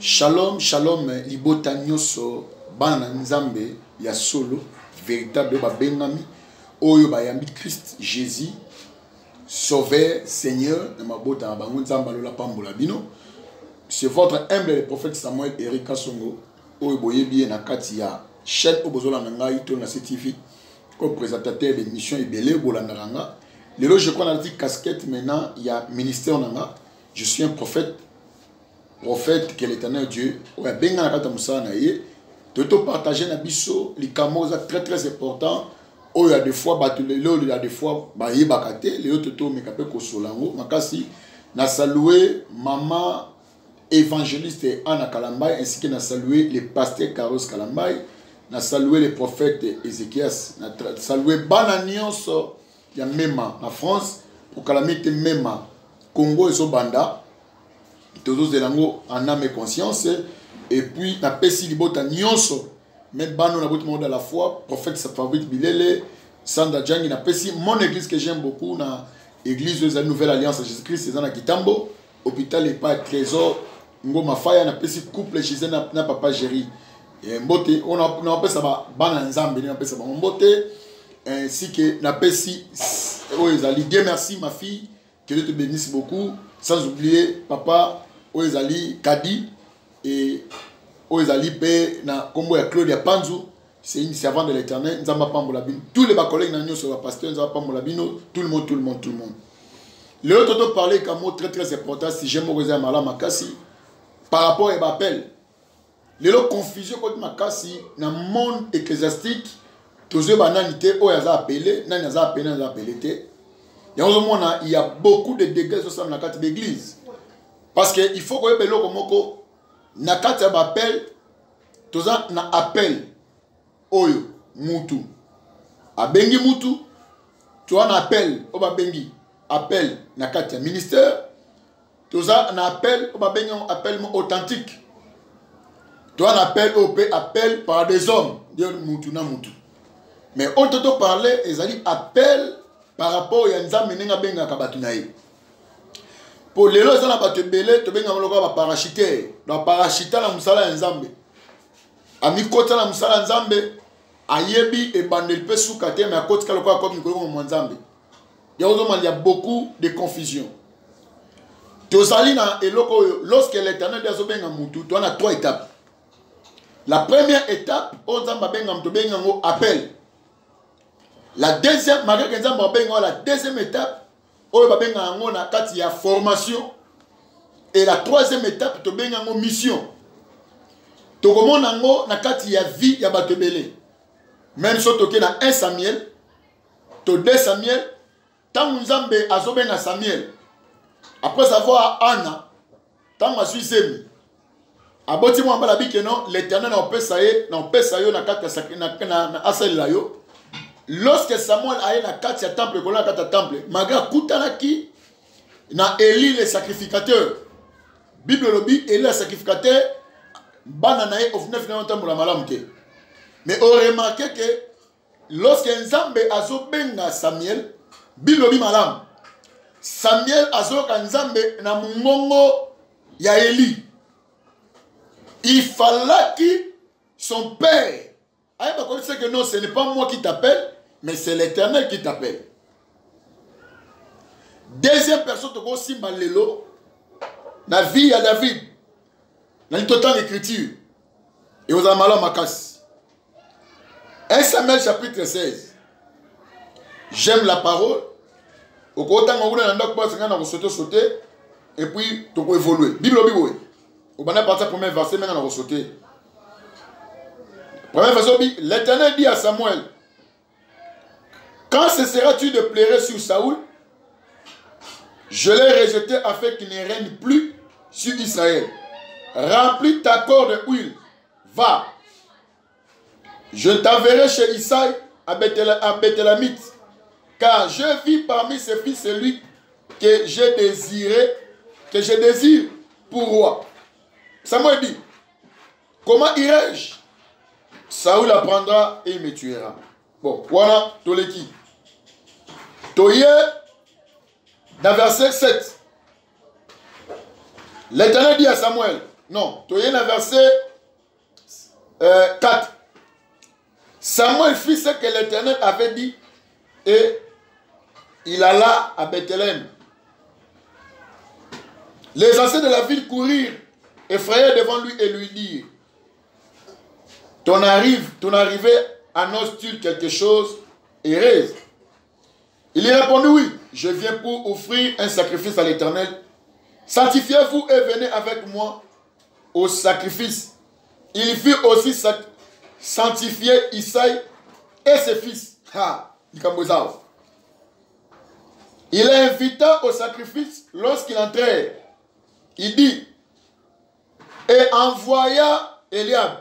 Shalom, shalom, libota nyoso, bana nzambe, ya solo, véritable bengami, oyo bayambi Christ, Jésus, Sauveur, Seigneur, mabota bango nzamba lola pambola bino. C'est votre humble le prophète Samuel Eric Kasongo, oyo boyebi na kati ya chaîne obozola nanga ito na CTV, comme présentateur de mission ibele bolandaranga. Lelo je crois na dit casquette maintenant, il y a ministère nanga, je suis un prophète que l'éternel Dieu oya benga na kata musana ye toto partager na biso likamo za très important oya des fois batulelo il y a des fois ba yebakate lelo toto mekape ko solango makasi na saluer maman évangéliste Anna Kalambay ainsi que na saluer les pasteurs Carlos Kalambay na saluer les prophètes Ézéchias na saluer bananios ya mema na France pour calamité mema Congo et Sobanda tous les langues en âme et conscience et puis na pesi libota nyonso même bano na bout monde à la fois prophète sa favorite Bilele Sanda Djangi na pesi mon église que j'aime beaucoup na église de la nouvelle alliance à Jésus-Christ c'est dans la Kitambo hôpital et pas trésor ngoma faya na pesi couple chez na papa Jerry et mbote on a pesi ba bana nzambe na pesi ba mbote ainsi que na pesi oyezali Dieu merci ma fille que Dieu te bénisse beaucoup sans oublier papa Oezali Kadi et Oezali P na Kombo ya Claudia Panzu, c'est une servante de l'Éternel, Nzamba Pambolabino. Tous les collègues n'ont sur la pasteur Nzamba Pambolabino, tout le monde. Le autre parler qu'un mot très important si j'aime Oezali Mala Makasi par rapport à l'appel. Le confusion contre Makasi dans le monde ecclésiastique, tous les bananités Oyaza appelé, Nanaza appelé. Il y a beaucoup de dégâts sur la carte d'église. Parce qu'il faut que vous ayez na kati ya appel, toza na appel oyo mutu. Abengi mutu, tu as un appel au babengi, appel na kati ya ministère, toza na appel au babengi appel authentique. Tu as un appel au appel par des hommes, de mutu na mutu. Mais on te parler, ils ont dit appel par rapport à nzambe nenga benga kabatunaye. Pour les gens qui ont belé, tu as un parachuteur. Dans le parachuteur, tu as un musala nzambe. Ami kota na musala nzambe, ayebi et bandel pe soukate, mais à côté de quoi comme nous nzambe. Il y a beaucoup de confusion. Lorsque l'Éternel a benga mutu, tu as 3 étapes. La première étape, on a appel. La deuxième, la deuxième étape, on a formation. Et la troisième étape, on a mission. Tu as vie, il y a même si tu as 1 Samuel, tu as 2 Samuel, tant que tu as Samuel. Après avoir Anna, tant que tu as l'Éternel n'a pas saillé, lorsque Samuel a eu la carte temple, malgré Koutanaki, na Élie le sacrificateur. Bible lobi, Élie le sacrificateur, bananae of 9 ans la malamte. Mais on remarque que lorsque Nzambe azo benga Samuel, Bible lobi malam. Samuel azo Nzambe na mungongo ya Élie. Il fallait que son père, que non, ce n'est pas moi qui t'appelle, mais c'est l'Éternel qui t'appelle. Deuxième personne, tu vois aussi Malélo, la vie à David, dans le total d'écriture, et aux Amala Makas. 1 Samuel chapitre 16. J'aime la parole. Au côté où on a sauté, et puis tu peux évoluer. Bible, au banal partir premier verset, maintenant on a sauté. Premier verset, l'Éternel dit à Samuel, quand cesseras-tu de pleurer sur Saoul? Je l'ai rejeté afin qu'il ne règne plus sur Israël. Remplis ta corde d'huile. Va. Je t'enverrai chez Isaïe à Bethélamite. Car je vis parmi ses fils celui que j'ai désiré, que je désire pour roi. Samuel dit, comment irai-je? Saoul apprendra et il me tuera. Bon, voilà, Toleki. Toye, dans verset 7. L'Éternel dit à Samuel, Non, tu as le verset 4. Samuel fit ce que l'Éternel avait dit et il alla à Bethléem. Les anciens de la ville courirent, effrayés devant lui et lui dirent, ton arrivée annonce-t-il quelque chose heureuse? Il lui répondit, oui, je viens pour offrir un sacrifice à l'Éternel. Sanctifiez-vous et venez avec moi au sacrifice. Il fit aussi sanctifier Isaïe et ses fils. Il invita au sacrifice lorsqu'il entrait. Il dit, et envoya Eliab.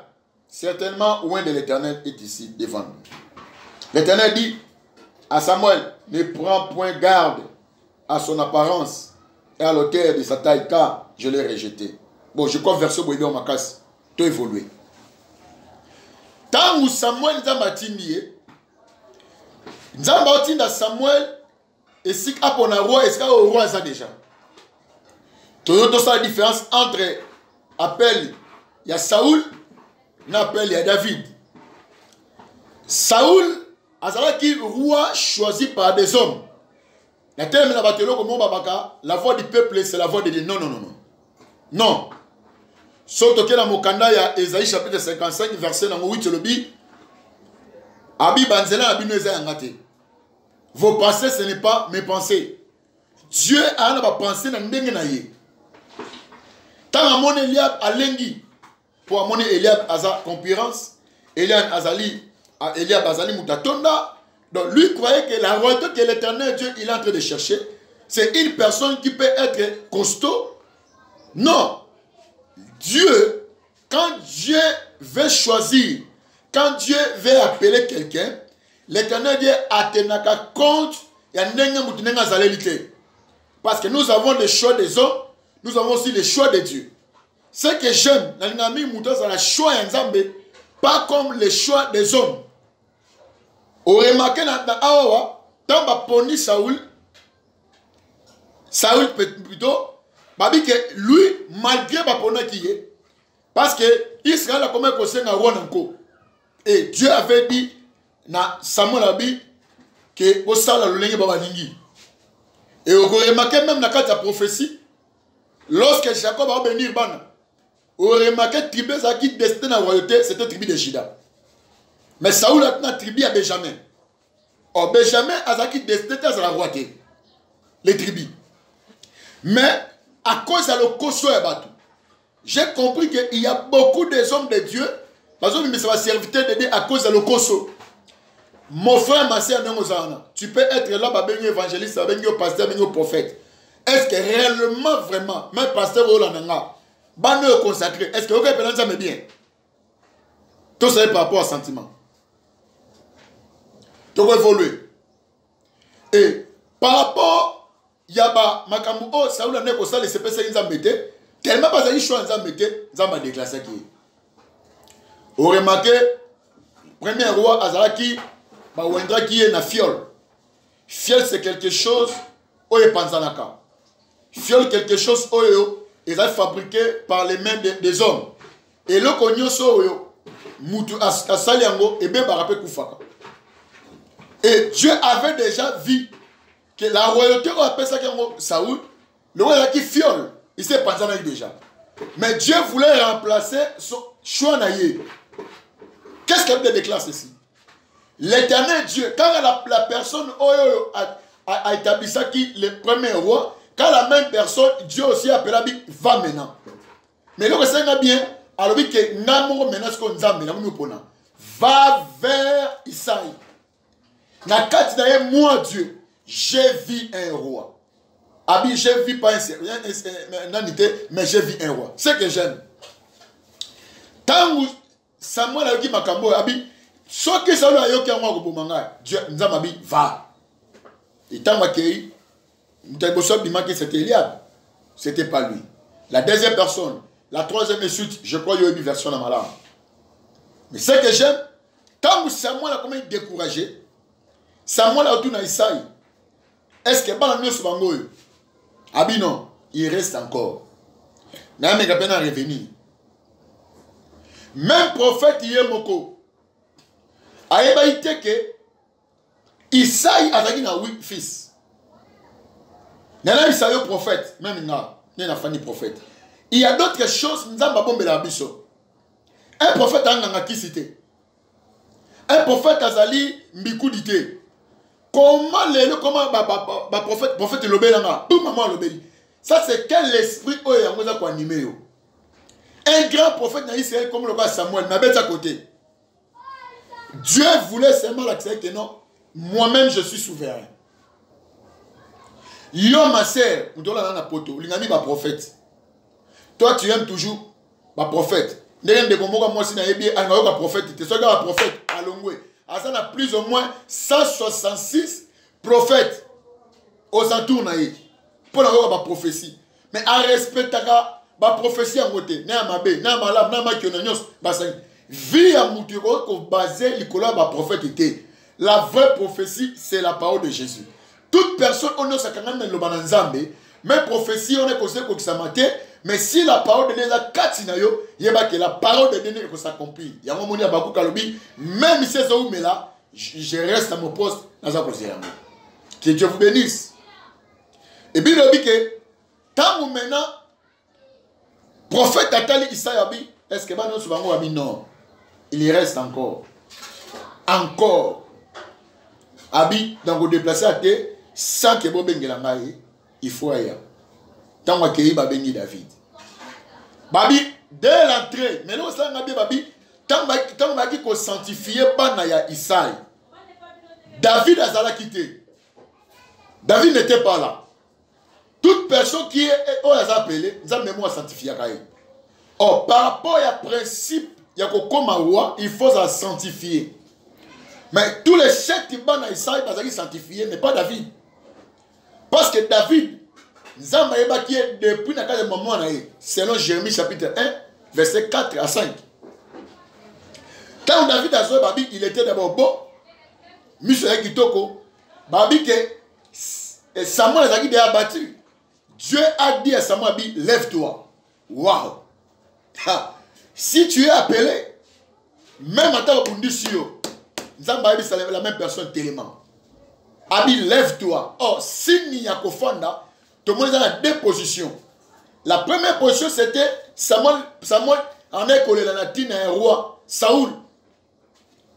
Certainement, loin de l'Éternel est ici devant nous. L'Éternel dit à Samuel, ne prends point garde à son apparence et à l'auteur de sa taille, car je l'ai rejeté. Bon, je crois verset Boïbé en ma casse. Tout évolué. Tant où Samuel nous a matimé, nous avons dit à Samuel, et si on a roi, est-ce qu'au roi ça déjà? Tout ça la différence entre appel, il y a Saoul, il appel, il y a David. Saoul, qui roi choisi par des hommes. La voix du peuple, c'est la voix de Dieu. Non, non, non, non. Non. Surtout que dans Mokanda, il y a Ésaïe chapitre 55, verset 8, le dit, Abi Banzela, Abi Neza Yangate. Vos pensées, ce n'est pas mes pensées. Dieu a une pensée dans le tant à mon Eliab à Lengi, pour amener Eliab à sa concurrence, Eliab Azali Moutatonda. Donc lui croyait que la royauté que l'Éternel Dieu il est en train de chercher, c'est une personne qui peut être costaud. Non. Dieu, quand Dieu veut choisir, quand Dieu veut appeler quelqu'un, l'Éternel Dieu a tenu compte, parce que nous avons le choix des hommes, nous avons aussi le choix de Dieu. Ce que j'aime, c'est le choix d'Nzambe, pas comme le choix des hommes. Vous remarquez dans Awa, quand on poni Saoul plutôt, babi que lui, malgré Bapona qui est, parce que Israël a comme un conseil à Wananko. Et Dieu avait dit, na Samuel a dit, que au sala le lingue babalingi. Et vous remarquez même dans la prophétie, lorsque Jacob va venir, vous remarquez tribu qui destiné à la royauté, c'était la tribu de Juda. Mais Saoul a une tribu à Benjamin. Or, Benjamin a qui destiné à la royauté. Les tribus. Mais, à cause de le Koso et Batou, j'ai compris qu'il y a beaucoup de hommes de Dieu, parce que ça va servir de Dieu à cause de le Koso. Mon frère, ma soeur, tu peux être là, un évangéliste, un pasteur, un prophète. Est-ce que réellement, vraiment, même pasteur Olananga, banne consacré, est-ce que vous pouvez ça me bien? Tout ça est par rapport au sentiment. Tu vas évoluer. Et par rapport, il y a Makambu, oh, ça ou la neko ça, les CPC, ils ont mis, tellement pas de choix, ils ont mis, ils ont déclassé qui. Vous remarquez, premier roi Azalaki, Wendra qui est na fiole. Fiole, c'est quelque chose, où est Panzanaka. Fiole, quelque chose, où ils ont fabriqué par les mains des hommes. Et le konyo so, Moutou Asaliango, et bien Barapé Koufaka. Et Dieu avait déjà vu que la royauté, on appelle ça Saoul, le roi qui fiole, il s'est pensé déjà. Mais Dieu voulait remplacer son choix naïe. Qu'est-ce qu'elle déclare ceci? L'Éternel Dieu, quand la personne a établi ça qui le premier roi, quand la même personne, Dieu aussi appelle va maintenant. Mais là, c'est bien, alors que Namoro menace qu'on va vers Isaïe. Moi Dieu, j'ai vu un roi. Abi, j'ai vu pas un unité, mais j'ai vu un roi. C'est que j'aime. Tant que Samuel a dit Makambo, Abi, ce que ça lui a dit, Dieu nous a dit, va. Et tant que c'était Eliab, c'était pas lui. La deuxième personne, la troisième suite, je crois qu'il y a une version dans ma langue. Mais ce que j'aime, tant que Samuel a comme découragé, Samuel a tout dans Isaïe. Est-ce que pas nous sommes Abi non, il reste encore. Mais il a peine à revenir. Même prophète Yemoko. Ayeba ite que Isaïe a dit na 8 fils. Nana Isaïe prophète, même na fani prophète. Il y a d'autres choses, nzamba bombe la biso. Un prophète a nganga kisité. Un prophète azali mbikudité. Comment le comment prophète lobelanga, tout maman lobeli. Ça c'est quel esprit oyo yango ko animé yo. Un grand prophète dans Israël comme le roi Samuel, mais à côté. Dieu voulait seulement l'accepter que non, moi-même je suis souverain. Yo ma sœur, on doit la poto, l'ingami ba prophète. Toi tu aimes toujours ba prophète. Ndenge de bomoka moi si na yebi anga ba prophète, tu sois ba prophète à Longwe. Ça a plus ou moins 166 prophètes aux entours naïe pour avoir ba prophétie. Mais à respecter ba prophétie en côté, na mabe, na malab, na makionanyos, ba sa vie à moutiro ko basé likola ba prophète était. La vraie prophétie, c'est la parole de Jésus. Toute personne on ne sait quand même le bananzambe, mais prophétie on est conseillé ko kisamate, mais si la parole de Dieu est katina yo, yeba que la parole de Dieu ko s'accomplit. Ya mo moni abaku kalobi, même si c'est où mais là, je reste à mon poste dans sa position. Que Dieu vous bénisse. Et puis il dit que tant maintenant prophète Atali Isaïabi, est-ce que nous souvent abi non? Il y reste encore. Encore. Abi dans vous déplacer à terre sans que vous bengela ngai, il faut ailleurs. Tant que vous bengi David. Babi dès l'entrée, mais nous ça ngabi babi tant que sanctifié bana ya Isaïe. David a zala quitté. David n'était pas là. Toute personne qui est appelée, nous avons mémoire sanctifiée. Or, par rapport au principe, il y a roi, il faut la sanctifier. Mais tous les chefs qui sont Isaïe, ils sont sanctifiés, mais pas David. Parce que David, nous avons qui est depuis le moment, selon Jérémie chapitre 1, verset 4 à 5. Quand David a joué, il était d'abord bon. Michel Kitoko, Babi que Samuel a été abattu. Dieu a dit à Samuel, lève-toi. Waouh! Si tu es appelé, même en tant que Bundisio, Zambabi c'est la même personne tellement. Abi, lève-toi. Or, si n'y a qu'au fond, tout le monde est dans deux positions. La première position, c'était Samuel en école la natine un roi, Saoul.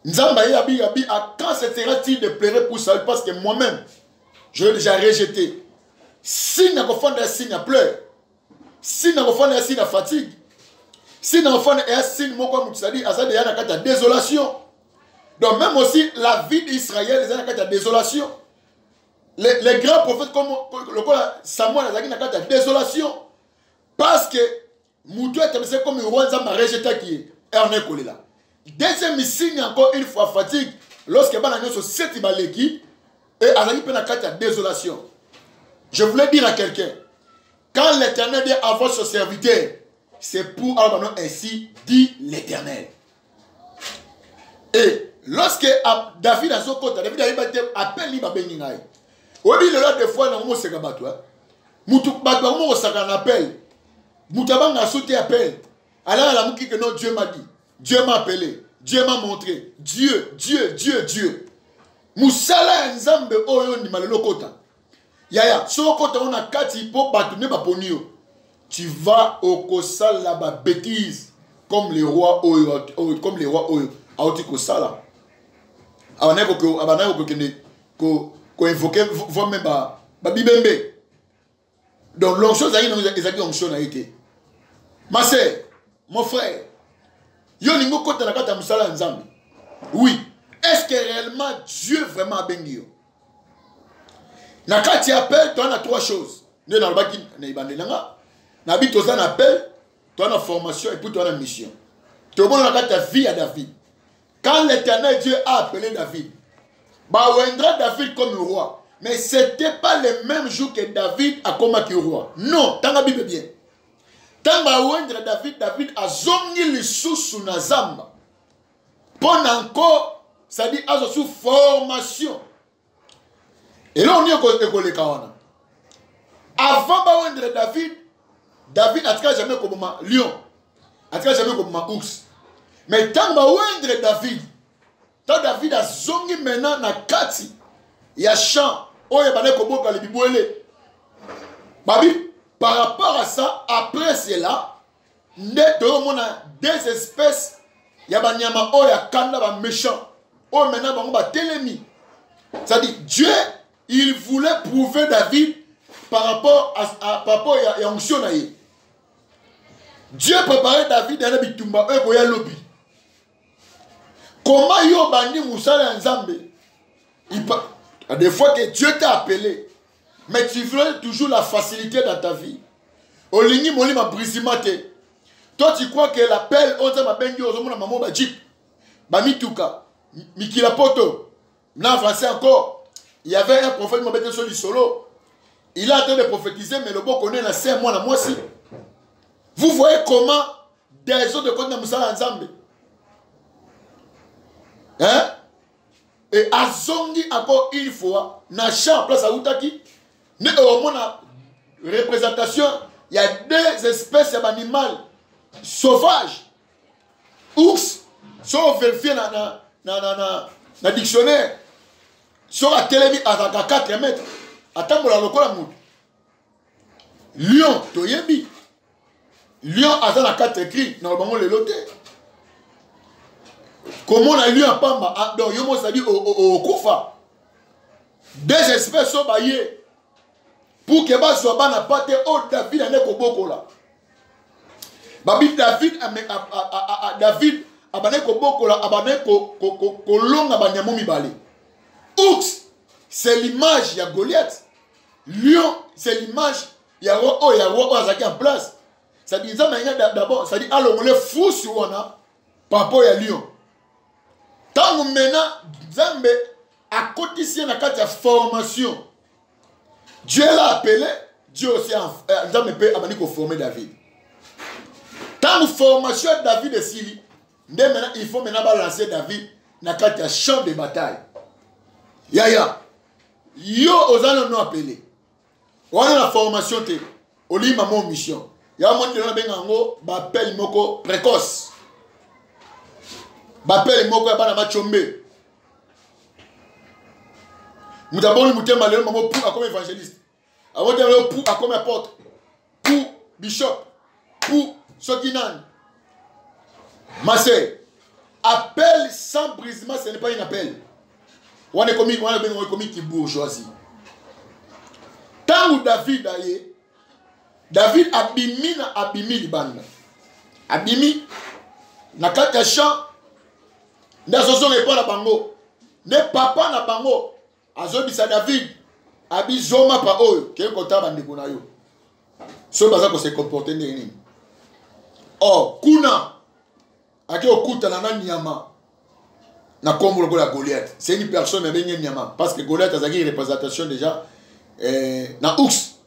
Nzambaye abi à quand sera-t-il de pleurer pour Saül parce que moi-même je l'ai déjà rejeté. Si n'a pas fait signe à pleurs, si n'a pas fait signe à fatigue, si n'a pas fait signe moko mutsadi asa de yana kata désolation. Donc même aussi la vie d'Israël les kata désolation. Les grands prophètes comme le Samuel les kata désolation parce que Moutou est comme un roi Nzamba rejeté qui est en école là. Deuxième signe encore une fois fatigue lorsque Banagno se sait baleki et Azali Penakata désolation. Je voulais dire à quelqu'un, quand l'Éternel dit à votre serviteur, c'est pour Albanon ainsi dit l'Éternel. Et lorsque David a son côté, David a été appelé Liba Beningaï. Oui, le lot de fois dans mon ségabatoi, Moutou Batouamo au sagan appel, Moutabang a sauté appel. Alors la mouki que non Dieu m'a dit. Dieu m'a appelé, Dieu m'a montré, Dieu. Moussala nzambe oyo ni malelo kota. Yaya, so kota on a kati po batune ba ponio. Tu vas au kosala la ba bêtise comme les rois oyo, comme les rois oyo. Aoti kosala. Abaneko ko invoquer vous-même ba bibembe. Donc l'onction ça ils a dit onction a été. Ma sœur, mon frère, yo ningo kota na kata musala nzambe. Oui. Est-ce que réellement Dieu vraiment a béni yo? Na kati appel, tu as trois choses. Nous dans le baki na ibande nanga. Na bi toza na appel, tu as formation et puis tu as mission. Tu as na kati vie à David. Quand l'Éternel Dieu a appelé David, bah ouendra David comme roi. Mais c'était pas le même jour que David a combattu roi. Non, tant la Bible bien. Tant ba ouendra David a zongi le sous na zamba. Pour encore ça dit à sous formation. Et là on y est école kawana. Avant David a jamais comme lion. A jamais comme ours. Mais tant que David, tant David a zongi maintenant na kati, il y a chant, oye bane koboka le bibouele. Babi, par rapport à ça, après cela, on a des espèces, il y a banyama oya kanda ba méchant, oh maintenant bango ba telemi. C'est-à-dire Dieu, il voulait prouver David par rapport à l'onction. Dieu préparait David dans le bitumba et koya lobi. Comment yo bandi musala nzambe? Des fois que Dieu t'a appelé, mais tu veux toujours la facilité dans ta vie. Olingi moli ma brisimate. Toi tu crois que l'appel on ma bengi ozomona maman ba jeep. Ba mituka, mikila poto. En français encore, il y avait un prophète qui m'a mis sur le solo. Il a en train de prophétiser, mais le bon connaît la scène, moi aussi. Vous voyez comment des autres côtés de Moussala ensemble. Hein? Et à Zongi encore une fois, na champ place à Outaki, au moins la représentation, il y a deux espèces d'animaux sauvages. Ours, sont vérifiés dans le dictionnaire. Sur la télévision à 4 mètres. Attends, pour la locola mout. Lion, toyebi. Lion a dans la 4 écrit. Normalement, le loté. Comment on a lion à Pamba? Donc, yomo ça dit au Koufa. Des espèces sont baillées. Pour que bas soit ban à pâté, oh David a neko boko là. Babi David David a bané ko boko là, a bané ko long a bané momi balé. Ours, c'est l'image, il y a Goliath. Lion, c'est l'image, il y a roi Azaki en place. Ça dit, d'abord, ça dit, alors on est fou sur on a, par rapport à Lion. Tant que maintenant, Zambé, à côté ici, il y a une formation. Dieu l'a appelé, Dieu aussi a formé David. Tant que formation de David est ici, il faut maintenant lancer David dans le champ de bataille. Yaya, yo osano no appelé. On a la formation te. Oli maman mission. Ya mon de la bengango bapel moko précoce. Bapel moko ya bana machombe. Mutaboni mutema lelo maman pour comme évangéliste. Avant de le pour comme apôtre. Pour bishop. Pour sokinan. Massé. Appel sans brisement, ce n'est pas un appel. On est commis qui bourgeoisie. Tant où David a eu, David abimi libanda. Abimi, na kati ya champ, na zozo repa na bango. Ne papa na bango, azobisa David, abi zoma pa oyo, ke kota bandeko na yo. So baza ko se comporter nini. Oh, kuna, ake okuta na nyama. Na kombo la Goliath. C'est une personne qui a bien parce que Goliath a une représentation déjà na ours.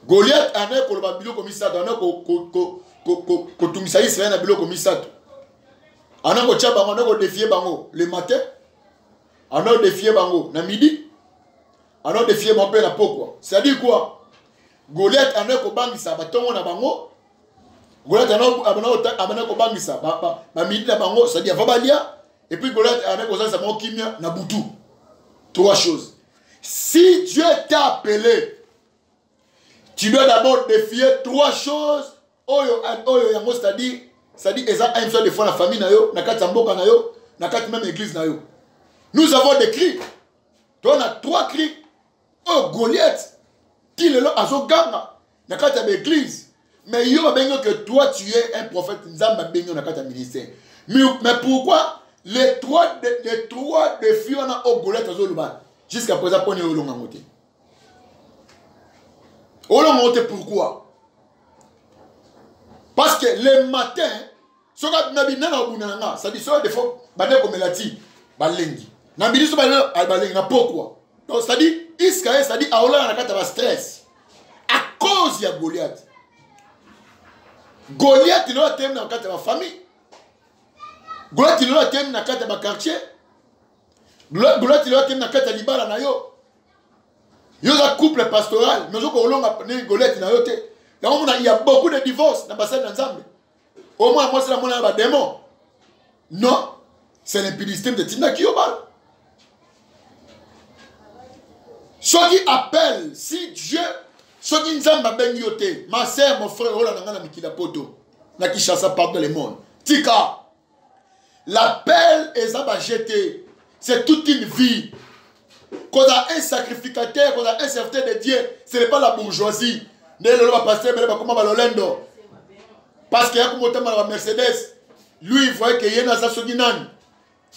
Goliath a un kolobabilo comme ça, a ko tumisa Israël na bilo comme ça. Ana ko tchaba ana ko défier bango le matin. Ana défier bango na midi. Ana défier mon père na pokwa. C'est-à-dire quoi? Goliath ana ko bangisa batongo na bango. Goliath a ko bangisa ba midi na bango, c'est-à-dire vabalia et puis Goliath a ko ça mo kimia na butu. Trois choses. Si Dieu t'a appelé, tu dois d'abord défier trois choses. Oyo yango c'est-à-dire eza une seule de fois la famille na yo, na kati mboka na yo, na kati même église na yo. Nous avons des cris. On a trois cris. Oh Goliath qui le azoganga na kati l'église. Mais il y a que toi, tu es un prophète. Ministère. Mais pourquoi les trois défis on a au Goliath jusqu'à présent, on est au long monté. Au long monté, pourquoi? Parce que le matin, ce qu'on a ça dit ça des fois, pourquoi? Donc ça dit, Israël, ça dit, à stress. À cause de Goliath. Goliath, il a été dans la famille. Goliath, il a été dans le quartier. Goliath, il a été dans le libala na yo. Yo za couple pastoral, mais zo ko longa Goliath na yo te. Il y a beaucoup de divorces dans bassin d'Anzambe. Au moins, moi, c'est la monnaie de démon. Non, c'est l'impudicité de Tina Kiobal. Ceux qui appellent, si Dieu, ceux qui nous ont ben yoté, ma soeur, mon frère, oh là, n'a mikila poto, n'a qui chasse partout le monde. Tika, l'appel est à jeter, c'est toute une vie. Quand on a un sacrificateur, quand on a un serviteur de Dieu, ce n'est pas la bourgeoisie. Parce qu'il y a un Mercedes, lui il voyait qu'il y a un Sasoginan.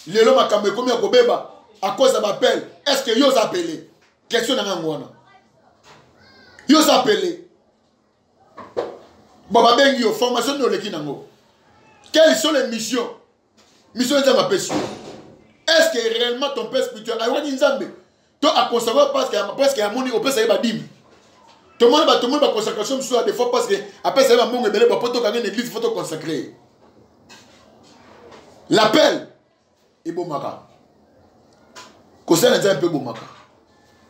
Les hommes ont commis à cause de l'appel. Est-ce que vous appelez? Question de l'angoisse. Vous appelez. Baba Bengio, formation de l'Ekinango. Quelles sont les missions? Missions de ma personne. Est-ce que réellement ton père spirituel a eu une zambe? Tu as conservé parce qu'il y a mon au père ça y va dim. Tout le monde va consacration soit des fois parce que après ça y va mon belé pour toi quand une église il faut te consacrer. L'appel est bon maka. Conseil est un peu bon maka.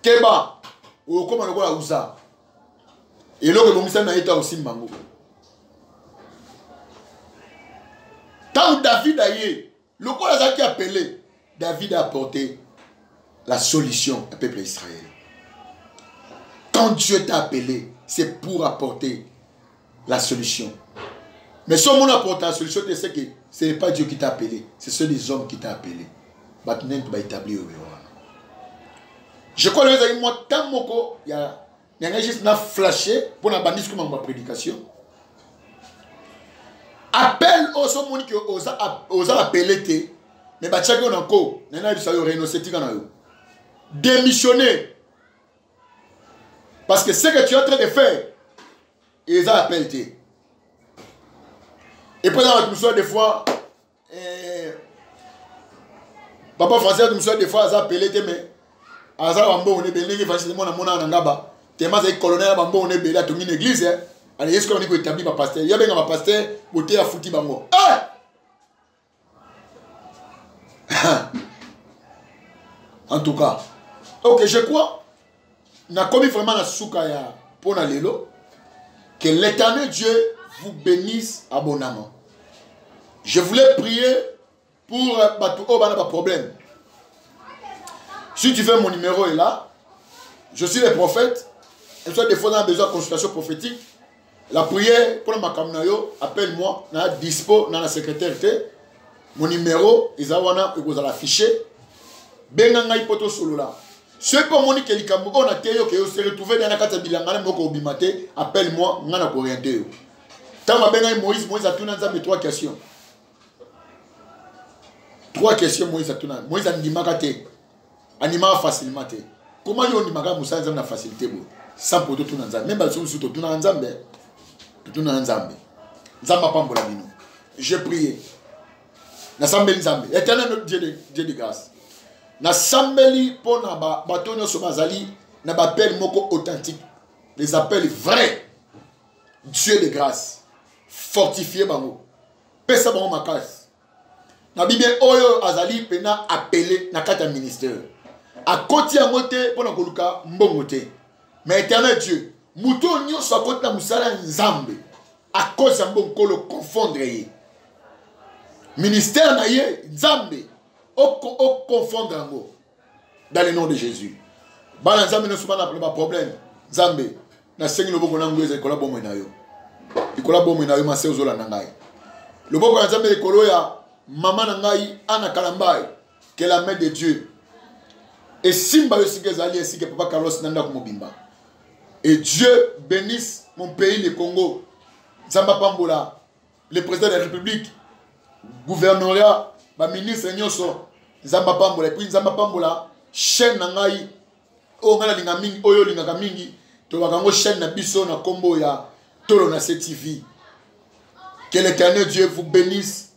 Keba ou comment on va usa. Et là que bon ça n'a été aussi mango. Quand David a eu le quoi qui a appelé David a apporté la solution au peuple d'Israël. Quand Dieu t'a appelé, c'est pour apporter la solution. Mais si on apporte la solution, tu sais que ce n'est pas Dieu qui t'a appelé, ce sont les hommes qui t'ont appelé. Maintenant, tu vas établir. Je crois que moi, tant que il y a juste un flashé pour la bandit comme ma prédication. Appelle aux hommes qui osent appeler. Mais bachaki on encore, nena bisa yo renoncer tika na yo. Démissionner. Parce que ce que tu es en train de faire, ils appellent. Et puis dans la mission des fois, papa français nous soit des fois ils appellent mais aza bambo on est belé qui facilement na mona ngaba. Tellement c'est colonel bambo on est belé à une église. Allez, est-ce qu'on dit qu'on établit ma pasteur? Il y a bien un pasteur, beauté à fouti bango. Ah! En tout cas, ok, je crois, n'a commis vraiment la soukaya pour la lelo, que l'éternel Dieu vous bénisse abondamment. Je voulais prier pour pas problème. Si tu veux, mon numéro est là. Je suis le prophète. Et soit des fois, on a besoin de consultation prophétique. La prière pour le Makamnayo, appelle-moi, on a dispo dans la secrétaire. Mon numéro, ils vous affiché. Benganga ipoto solo là. Ceux pour moni que likambo on a teyo que se retrouver dans la carte bilangana moko obimate, appelle-moi, ngana ko orienter. Tama benga Moïse a tuna nzambe trois questions. Trois questions Moïse a tuna. Moïse a ndimaka te. Anima facilement te. Comment yo ndimaka musa nzambe na facilité bo. Sans poto tuna nzambe. Même ba so tuna nzambe. Tuna nzambe. Nzamba pambola bino. Je prie. Na sambeli nzambe. Éternel notre Dieu de grâce. Na sambeli pour na batonyo somazali na appel moko authentique. Les appels vrais. Dieu de grâce. Fortifié bango. Pesa bango makas. Na bible oyo azali pena appelé na kata ministère. A koti ya mote pour na koluka mbongo te. Mais éternel Dieu, muto nyonso akoti na musala nzambe. A cause ya mbongo le confondre ye. Ministère na ye nzambe au confondre yango dans le nom de Jésus. Bana nzambe no souvent na problème. Nzambe na sengi loboko na ngweza ikola bomo na yo. Ikola bomo na yo ma seo zola na ngai. Loboko na nzambe ikolo ya mama na ngai ana kalambai que la main de Dieu. Et simba yo sigezali ainsi que papa Carlos nanda kumobimba. Et Dieu bénisse mon pays le Congo. Nzamba pambola le président de la République, gouvernorat, ba ministre nyoso Nzamba pambola et puis Nzamba pambola chaîne na ngai o ngala linga mingi oyo linga mingi to bakango chaîne na biso na kombo ya Tolo na CTV. Que l'Éternel Dieu vous bénisse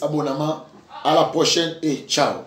abondamment. À la prochaine et ciao.